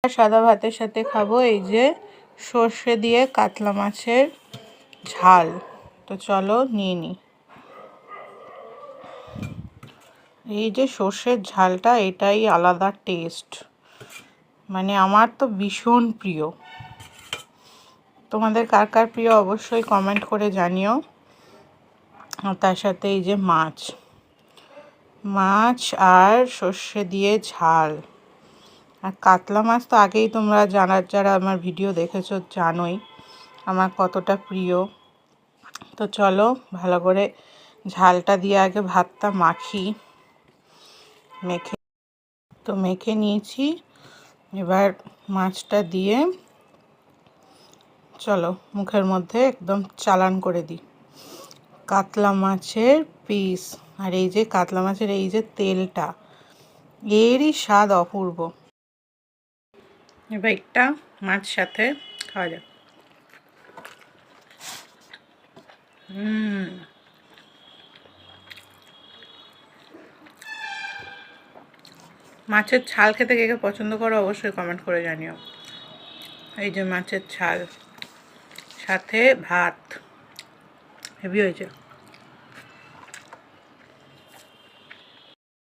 সাদা ভাতের সাথে খাবো এই যে সর্ষে দিয়ে কাতলা মাছের ঝাল। তো চলো নিয়ে নিই। এই যে সর্ষের ঝালটা, এটাই আলাদা টেস্ট, মানে আমার তো ভীষণ প্রিয়। তোমাদের কার কার প্রিয় অবশ্যই কমেন্ট করে জানিও। তার সাথে এই যে মাছ আর সর্ষে দিয়ে ঝাল। আর কাতলা মাছ তো আগেই তোমরা যারা আমার ভিডিও দেখেছো জানোই আমার কতটা প্রিয়। তো চলো ভালো করে ঝালটা দিয়ে আগে ভাতটা মেখে নিয়েছি। এবার মাছটা দিয়ে চলো মুখের মধ্যে একদম চালান করে দিই। কাতলা মাছের পিস, আর এই যে কাতলা মাছের এই যে তেলটা, এরই স্বাদ অপূর্ব। এবার একটা মাছ সাথে খাওয়া যাক। মাছের ঝাল খেতে কে কে পছন্দ করো অবশ্যই কমেন্ট করে জানিও। এই যে মাছের ঝাল সাথে ভাত, হেভি হয়েছে।